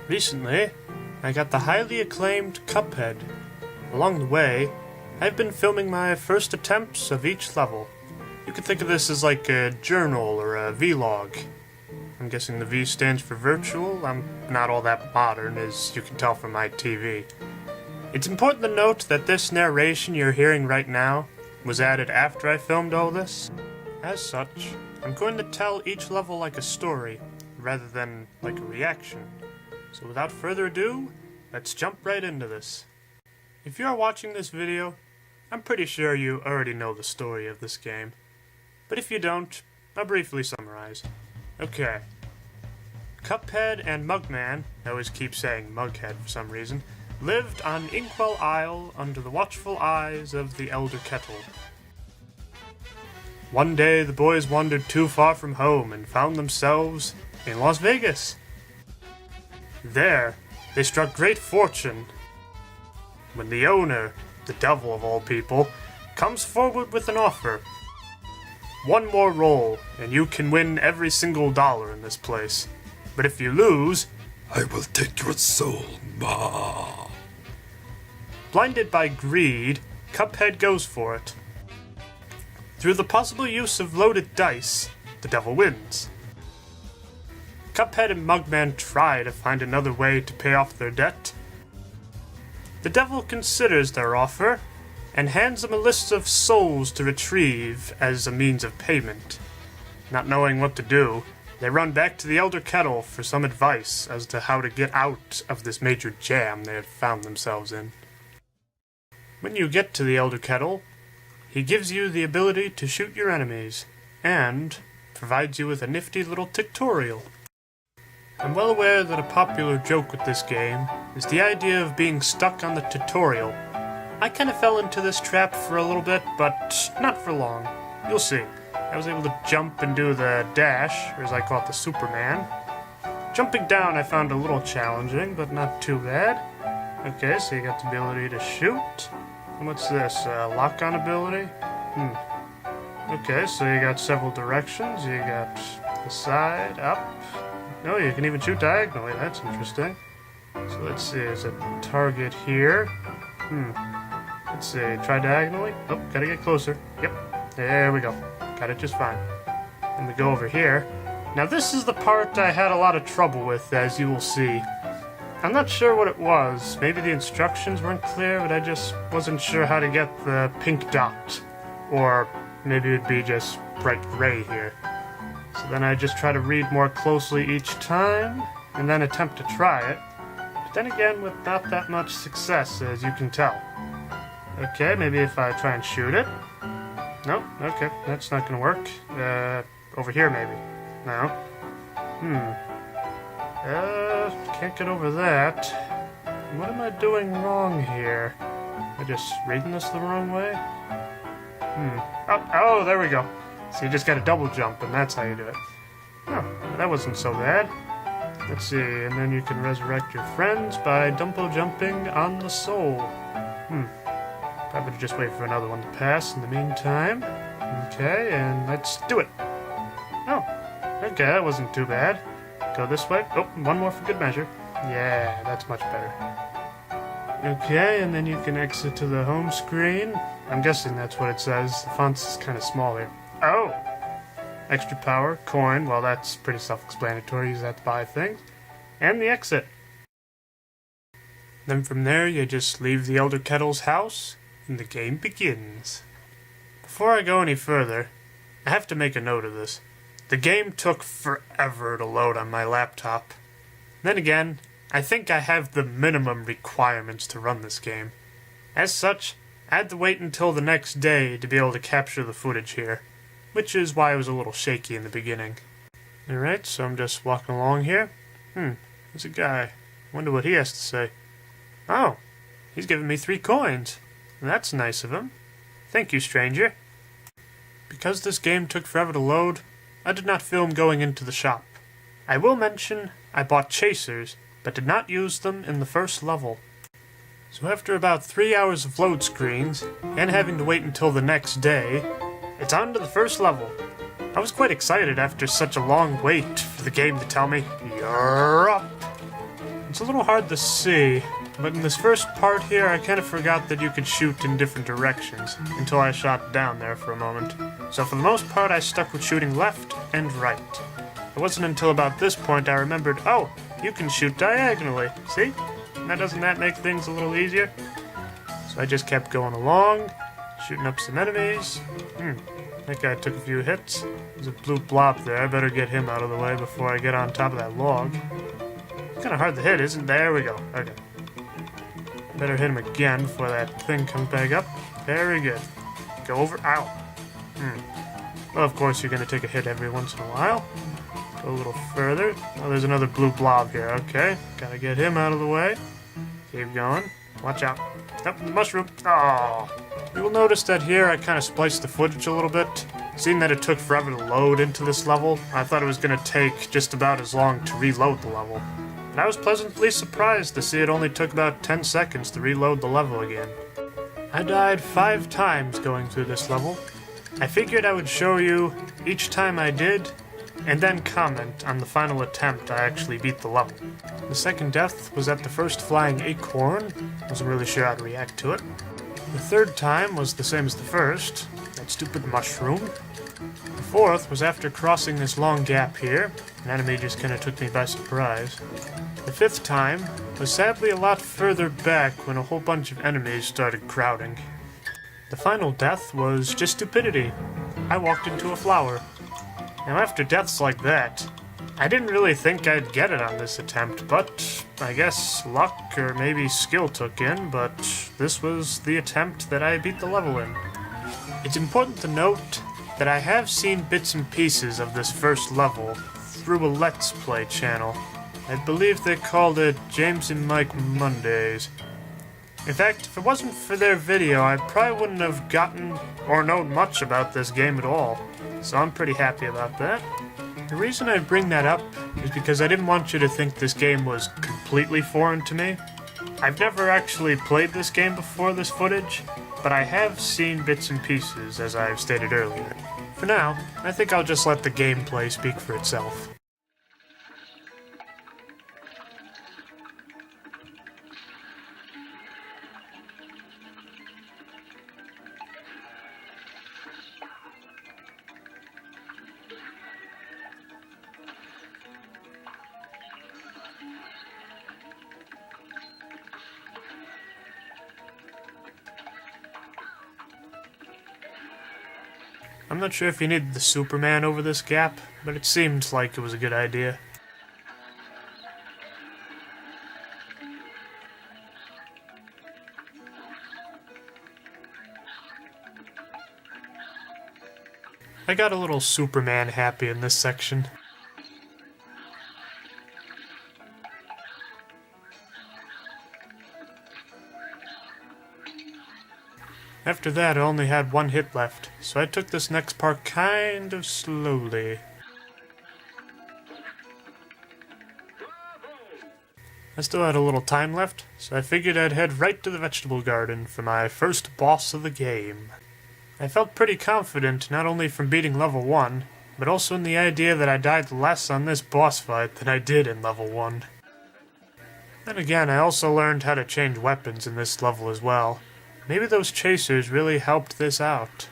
Recently, I got the highly acclaimed Cuphead. Along the way, I've been filming my first attempts of each level. You could think of this as like a journal or a vlog. I'm guessing the V stands for virtual. I'm not all that modern, as you can tell from my TV. It's important to note that this narration you're hearing right now was added after I filmed all this. As such, I'm going to tell each level like a story, rather than like a reaction. So without further ado, let's jump right into this. If you are watching this video, I'm pretty sure you already know the story of this game. But if you don't, I'll briefly summarize. Okay. Cuphead and Mugman, I always keep saying Mughead for some reason, lived on Inkwell Isle under the watchful eyes of the Elder Kettle. One day the boys wandered too far from home and found themselves in Las Vegas. There, they struck great fortune when the owner, the devil of all people, comes forward with an offer. One more roll, and you can win every single dollar in this place. But if you lose, I will take your soul, Ma. Blinded by greed, Cuphead goes for it. Through the possible use of loaded dice, the devil wins. Cuphead and Mugman try to find another way to pay off their debt. The devil considers their offer and hands them a list of souls to retrieve as a means of payment. Not knowing what to do, they run back to the Elder Kettle for some advice as to how to get out of this major jam they have found themselves in. When you get to the Elder Kettle, he gives you the ability to shoot your enemies, and provides you with a nifty little tutorial. I'm well aware that a popular joke with this game is the idea of being stuck on the tutorial. I kind of fell into this trap for a little bit, but not for long. You'll see. I was able to jump and do the dash, or as I call it, the Superman. Jumping down I found a little challenging, but not too bad. Okay, so you got the ability to shoot. And what's this? Lock-on ability? Okay, so you got several directions. You got the side, up. Oh, you can even shoot diagonally. That's interesting. So let's see, is a target here? Let's see, try diagonally. Oh, gotta get closer. Yep, there we go. Got it just fine. And we go over here. Now this is the part I had a lot of trouble with, as you will see. I'm not sure what it was. Maybe the instructions weren't clear, but I just wasn't sure how to get the pink dot. Or maybe it'd be just bright gray here. So then I just try to read more closely each time, and then attempt to try it. But then again, with not that much success, as you can tell. Okay, maybe if I try and shoot it. Nope, okay, that's not gonna work. Over here maybe. No. Can't get over that. What am I doing wrong here? Am I just reading this the wrong way? Oh, there we go. So you just gotta double jump, and that's how you do it. Oh, that wasn't so bad. Let's see, and then you can resurrect your friends by dumpo jumping on the soul. Probably just wait for another one to pass in the meantime. Okay, and let's do it. Oh, okay, that wasn't too bad. Go this way. Oh, one more for good measure. Yeah, that's much better. Okay, and then you can exit to the home screen. I'm guessing that's what it says. The font's kind of small here. Oh! Extra power, coin, well that's pretty self-explanatory, use that to buy things. And the exit. Then from there you just leave the Elder Kettle's house, and the game begins. Before I go any further, I have to make a note of this. The game took forever to load on my laptop. Then again, I think I have the minimum requirements to run this game. As such, I had to wait until the next day to be able to capture the footage here. Which is why I was a little shaky in the beginning. Alright, so I'm just walking along here. There's a guy. Wonder what he has to say. Oh, he's giving me 3 coins. That's nice of him. Thank you, stranger. Because this game took forever to load, I did not film going into the shop. I will mention I bought chasers, but did not use them in the first level. So after about 3 hours of load screens, and having to wait until the next day, it's on to the first level. I was quite excited after such a long wait for the game to tell me, "You're up." It's a little hard to see, but in this first part here, I kind of forgot that you could shoot in different directions, until I shot down there for a moment. So for the most part, I stuck with shooting left and right. It wasn't until about this point I remembered, oh, you can shoot diagonally, see? Now doesn't that make things a little easier? So I just kept going along, shooting up some enemies. That guy took a few hits. There's a blue blob there, I better get him out of the way before I get on top of that log. Kinda hard to hit, isn't it? There we go. Okay. Better hit him again before that thing comes back up. Very good. Go over. Ow. Well, of course, you're gonna take a hit every once in a while. Go a little further. Oh, there's another blue blob here. Okay. Gotta get him out of the way. Keep going. Watch out. Yep, the mushroom. Oh. You will notice that here I kind of spliced the footage a little bit. Seeing that it took forever to load into this level, I thought it was gonna take just about as long to reload the level. And I was pleasantly surprised to see it only took about 10 seconds to reload the level again. I died 5 times going through this level. I figured I would show you each time I did, and then comment on the final attempt I actually beat the level. The second death was at the first flying acorn. Wasn't really sure how to react to it. The third time was the same as the first, that stupid mushroom. The fourth was after crossing this long gap here. An enemy just kinda took me by surprise. The fifth time was sadly a lot further back when a whole bunch of enemies started crowding. The final death was just stupidity. I walked into a flower. Now after deaths like that, I didn't really think I'd get it on this attempt, but I guess luck or maybe skill took in, but this was the attempt that I beat the level in. It's important to note that I have seen bits and pieces of this first level through a Let's Play channel. I believe they called it James and Mike Mondays. In fact, if it wasn't for their video, I probably wouldn't have gotten or known much about this game at all. So I'm pretty happy about that. The reason I bring that up is because I didn't want you to think this game was completely foreign to me. I've never actually played this game before this footage, but I have seen bits and pieces, as I've stated earlier. For now, I think I'll just let the gameplay speak for itself. I'm not sure if you needed the Superman over this gap, but it seemed like it was a good idea. I got a little Superman happy in this section. After that, I only had 1 hit left, so I took this next part kind of slowly. I still had a little time left, so I figured I'd head right to the vegetable garden for my first boss of the game. I felt pretty confident not only from beating level 1, but also in the idea that I died less on this boss fight than I did in level 1. Then again, I also learned how to change weapons in this level as well. Maybe those chasers really helped this out.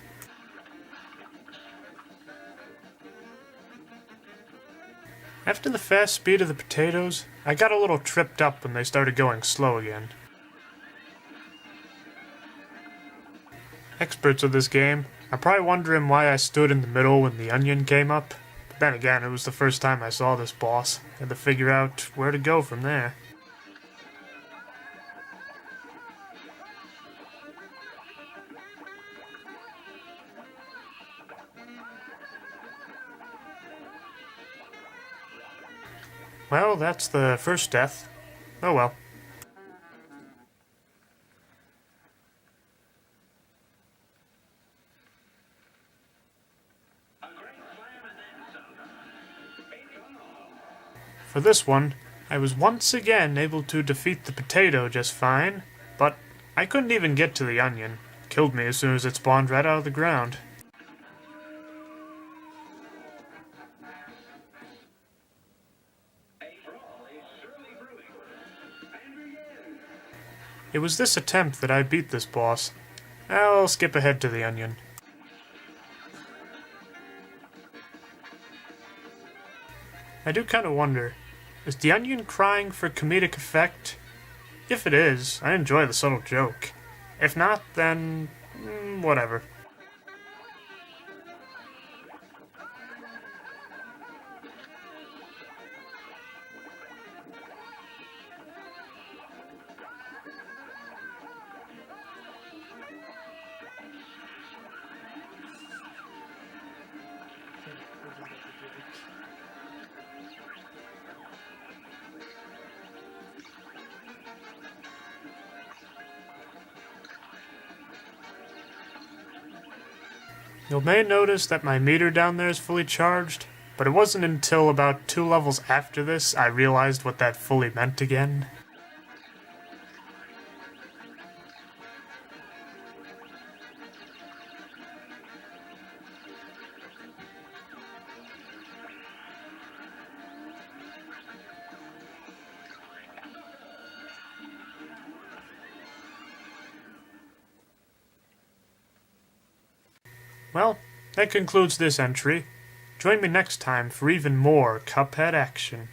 After the fast speed of the potatoes, I got a little tripped up when they started going slow again. Experts of this game are probably wondering why I stood in the middle when the onion came up. But then again, it was the first time I saw this boss. I had to figure out where to go from there. Well, that's the first death. Oh well. For this one, I was once again able to defeat the potato just fine, but I couldn't even get to the onion. It killed me as soon as it spawned right out of the ground. It was this attempt that I beat this boss. I'll skip ahead to the onion. I do kind of wonder, is the onion crying for comedic effect? If it is, I enjoy the subtle joke. If not, then whatever. You may notice that my meter down there is fully charged, but it wasn't until about 2 levels after this I realized what that fully meant again. Well, that concludes this entry. Join me next time for even more Cuphead action.